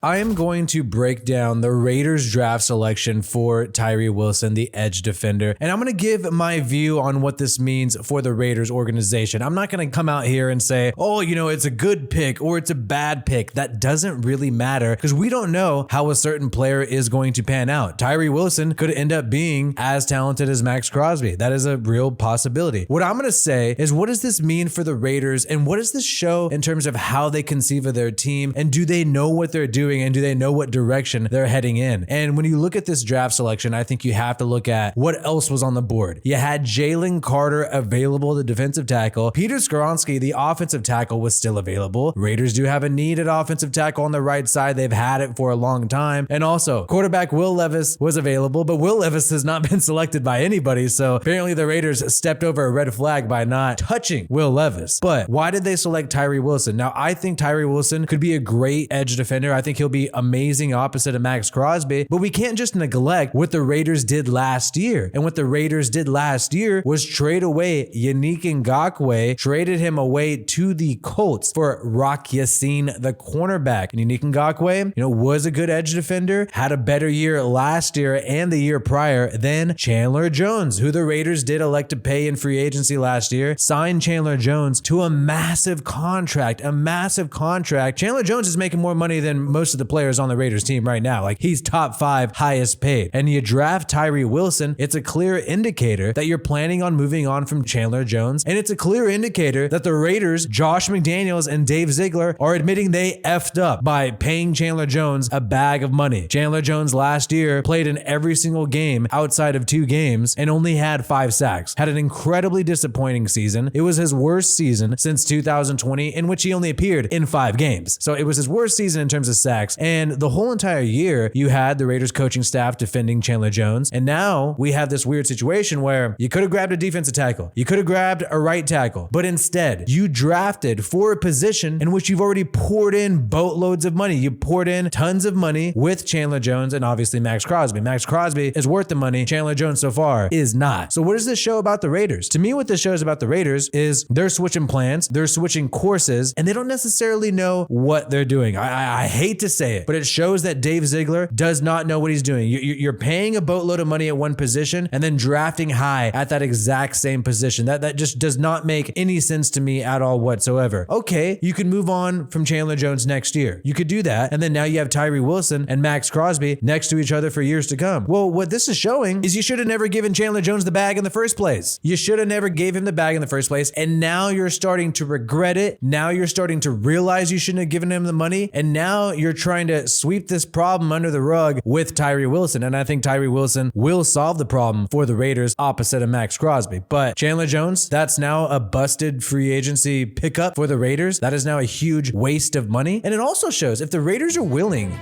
I am going to break down the Raiders draft selection for Tyree Wilson, the edge defender, and I'm going to give my view on what this means for the Raiders organization. I'm not going to come out here and say, oh, it's a good pick or it's a bad pick. That doesn't really matter because we don't know how a certain player is going to pan out. Tyree Wilson could end up being as talented as Max Crosby. That is a real possibility. What I'm going to say is, what does this mean for the Raiders and what does this show in terms of how they conceive of their team, and do they know what they're doing? And do they know what direction they're heading in? And when you look at this draft selection, I think you have to look at what else was on the board. You had Jalen Carter available, the defensive tackle. Peter Skoronski, the offensive tackle, was still available. Raiders do have a need at offensive tackle on the right side. They've had it for a long time. And also, quarterback Will Levis was available, but Will Levis has not been selected by anybody. So apparently the Raiders stepped over a red flag by not touching Will Levis. But why did they select Tyree Wilson? Now, I think Tyree Wilson could be a great edge defender. I think he'll be amazing opposite of Max Crosby, but we can't just neglect what the Raiders did last year. And what the Raiders did last year was trade away Yannick Ngakoue, traded him away to the Colts for Rock Ya-Sin, the cornerback. And Yannick Ngakoue, was a good edge defender, had a better year last year and the year prior than Chandler Jones, who the Raiders did elect to pay in free agency last year, signed Chandler Jones to a massive contract, Chandler Jones is making more money than most of the players on the Raiders team right now. Like, he's top 5 highest paid. And you draft Tyree Wilson, it's a clear indicator that you're planning on moving on from Chandler Jones. And it's a clear indicator that the Raiders, Josh McDaniels and Dave Ziegler, are admitting they effed up by paying Chandler Jones a bag of money. Chandler Jones last year played in every single game outside of 2 games and only had 5 sacks. Had an incredibly disappointing season. It was his worst season since 2020, in which he only appeared in 5 games. So it was his worst season in terms of sacks. And the whole entire year, you had the Raiders coaching staff defending Chandler Jones. And now we have this weird situation where you could have grabbed a defensive tackle. You could have grabbed a right tackle. But instead, you drafted for a position in which you've already poured in boatloads of money. You poured in tons of money with Chandler Jones and obviously Max Crosby. Max Crosby is worth the money. Chandler Jones so far is not. So what does this show about the Raiders? To me, what this shows about the Raiders is they're switching plans, they're switching courses, and they don't necessarily know what they're doing. I hate to say it, but it shows that Dave Ziegler does not know what he's doing. You're paying a boatload of money at one position and then drafting high at that exact same position. That just does not make any sense to me at all whatsoever. Okay, you can move on from Chandler Jones next year. You could do that. And then now you have Tyree Wilson and Max Crosby next to each other for years to come. Well, what this is showing is you should have never given Chandler Jones the bag in the first place. You should have never gave him the bag in the first place. And now you're starting to regret it. Now you're starting to realize you shouldn't have given him the money. And now you're trying to sweep this problem under the rug with Tyree Wilson. And I think Tyree Wilson will solve the problem for the Raiders opposite of Max Crosby. But Chandler Jones, that's now a busted free agency pickup for the Raiders. That is now a huge waste of money. And it also shows if the Raiders are willing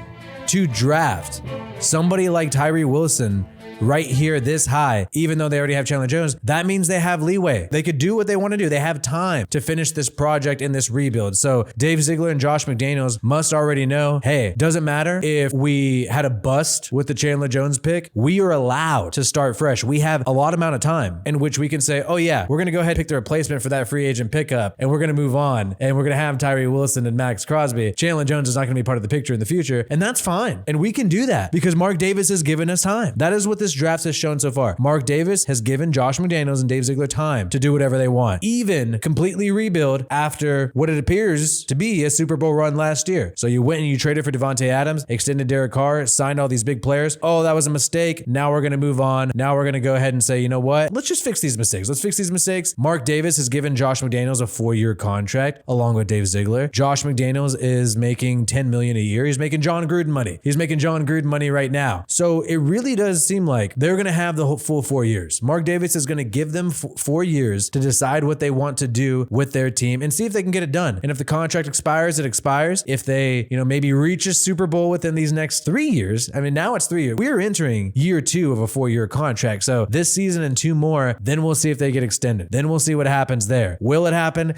to draft somebody like Tyree Wilson right here this high, even though they already have Chandler Jones, that means they have leeway. They could do what they want to do. They have time to finish this project in this rebuild. So Dave Ziegler and Josh McDaniels must already know, hey, doesn't matter if we had a bust with the Chandler Jones pick, we are allowed to start fresh. We have a lot amount of time in which we can say, oh yeah, we're going to go ahead and pick the replacement for that free agent pickup, and we're going to move on, and we're going to have Tyree Wilson and Max Crosby. Chandler Jones is not going to be part of the picture in the future, and that's fine. And we can do that because Mark Davis has given us time. That is what this draft has shown so far. Mark Davis has given Josh McDaniels and Dave Ziegler time to do whatever they want, even completely rebuild after what it appears to be a Super Bowl run last year. So you went and you traded for Devontae Adams, extended Derek Carr, signed all these big players. Oh, that was a mistake. Now we're going to move on. Now we're going to go ahead and say, you know what? Let's just fix these mistakes. Let's fix these mistakes. Mark Davis has given Josh McDaniels a 4-year contract along with Dave Ziegler. Josh McDaniels is making $10 million a year. He's making John Gruden money. He's making John Gruden money right now. So it really does seem like they're going to have the full 4 years. Mark Davis is going to give them 4 years to decide what they want to do with their team and see if they can get it done. And if the contract expires, it expires. If they, maybe reach a Super Bowl within these next 3 years, I mean, now it's 3 years. We're entering year 2 of a 4-year contract. So this season and 2 more, then we'll see if they get extended. Then we'll see what happens there. Will it happen?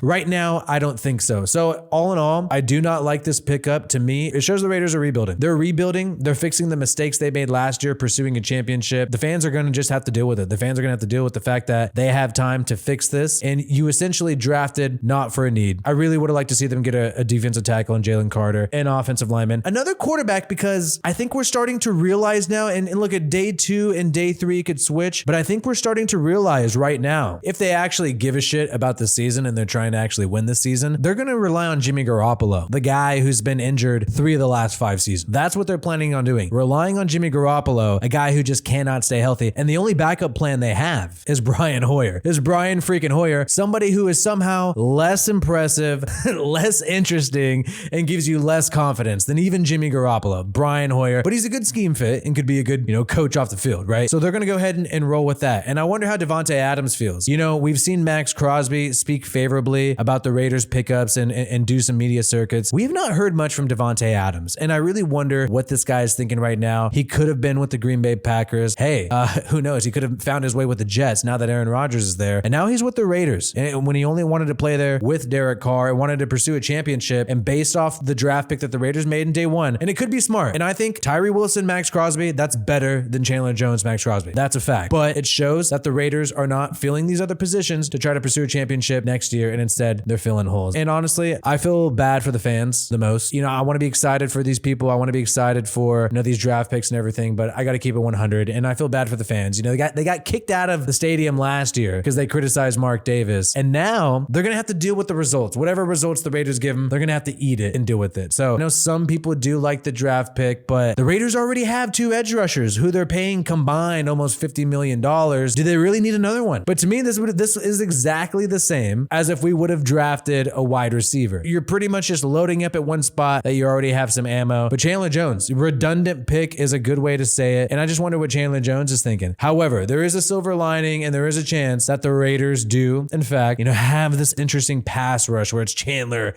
Right now, I don't think so. So all in all, I do not like this pickup. To me, it shows the Raiders are rebuilding. They're rebuilding. They're fixing the mistakes they made last year, pursuing a championship. The fans are going to just have to deal with it. The fans are going to have to deal with the fact that they have time to fix this, and you essentially drafted not for a need. I really would have liked to see them get a defensive tackle in Jalen Carter, an offensive lineman, another quarterback, because I think we're starting to realize now, and look, at day 2 and day 3 could switch, but I think we're starting to realize right now, if they actually give a shit about the season and they're trying to actually win this season, they're going to rely on Jimmy Garoppolo, the guy who's been injured 3 of the last 5 seasons. That's what they're planning on doing. Relying on Jimmy Garoppolo, a guy who just cannot stay healthy. And the only backup plan they have is Brian Hoyer. Is Brian freaking Hoyer, somebody who is somehow less impressive, less interesting, and gives you less confidence than even Jimmy Garoppolo. Brian Hoyer, but he's a good scheme fit and could be a good, coach off the field, right? So they're going to go ahead and roll with that. And I wonder how Devontae Adams feels. We've seen Max Crosby speak favorably about the Raiders pickups and do some media circuits. We have not heard much from Devontae Adams, and I really wonder what this guy is thinking right now. He could have been with the Green Bay Packers. Hey, who knows? He could have found his way with the Jets now that Aaron Rodgers is there, and now he's with the Raiders. And when he only wanted to play there with Derek Carr and wanted to pursue a championship, and based off the draft pick that the Raiders made in day 1, and it could be smart. And I think Tyree Wilson, Max Crosby, that's better than Chandler Jones, Max Crosby. That's a fact. But it shows that the Raiders are not filling these other positions to try to pursue a championship next year, and instead they're filling holes. And honestly, I feel bad for the fans the most. I want to be excited for these people. I want to be excited for these draft picks and everything, but I got to keep it 100. And I feel bad for the fans. They got kicked out of the stadium last year because they criticized Mark Davis, and now they're gonna have to deal with the results. Whatever results the Raiders give them, they're gonna have to eat it and deal with it. So I know some people do like the draft pick, but the Raiders already have 2 edge rushers who they're paying combined almost $50 million. Do they really need another one? But to me, this is exactly the same as if we would have drafted a wide receiver. You're pretty much just loading up at one spot that you already have some ammo. But Chandler Jones, redundant pick is a good way to say it. And I just wonder what Chandler Jones is thinking. However, there is a silver lining, and there is a chance that the Raiders do, in fact, have this interesting pass rush where it's Chandler,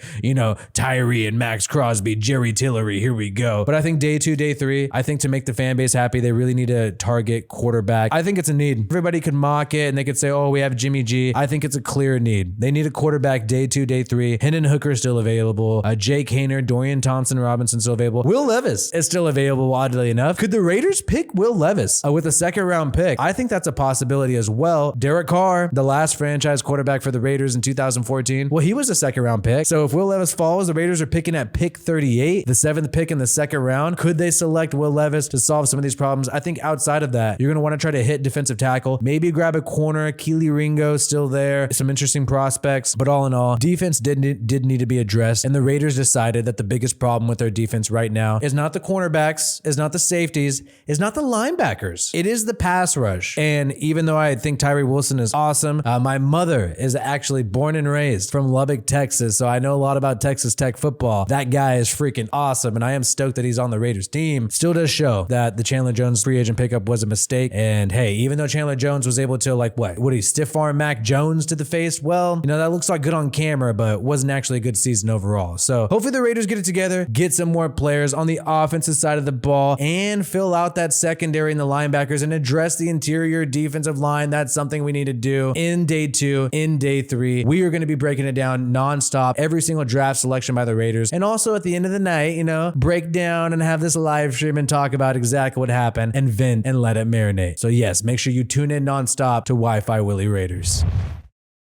Tyree and Max Crosby, Jerry Tillery, here we go. But I think day 2, day 3, I think to make the fan base happy, they really need to target quarterback. I think it's a need. Everybody could mock it and they could say, oh, we have Jimmy G. I think it's a clear need. They need a quarterback day 2, day 3. Hendon Hooker is still available. Jake Haener, Dorian Thompson-Robinson still available. Will Levis is still available, oddly enough. Could the Raiders pick Will Levis with a 2nd round pick? I think that's a possibility as well. Derek Carr, the last franchise quarterback for the Raiders in 2014, well, he was a 2nd round pick. So if Will Levis falls, the Raiders are picking at pick 38, the 7th pick in the 2nd round. Could they select Will Levis to solve some of these problems? I think outside of that, you're going to want to try to hit defensive tackle, maybe grab a corner. Keely Ringo still there, some interesting prospects, but all in all, defense did need to be addressed, and the Raiders decided that the biggest problem with their defense right now is not the cornerbacks, is not the safeties, is not the linebackers. It is the pass rush. And even though I think Tyree Wilson is awesome, my mother is actually born and raised from Lubbock, Texas, so I know a lot about Texas Tech football. That guy is freaking awesome, and I am stoked that he's on the Raiders team. Still does show that the Chandler Jones free agent pickup was a mistake. And hey, even though Chandler Jones was able to would he stiff arm Mac Jones to the face? Well, that looks like good on camera, but wasn't actually a good season overall. So hopefully the Raiders get it together, get some more players on the offensive side of the ball, and fill out that secondary and the linebackers and address the interior defensive line. That's something we need to do in day 2, in day 3. We are going to be breaking it down nonstop, every single draft selection by the Raiders. And also at the end of the night, break down and have this live stream and talk about exactly what happened and vent and let it marinate. So yes, make sure you tune in nonstop to WiFiWillie Raiders.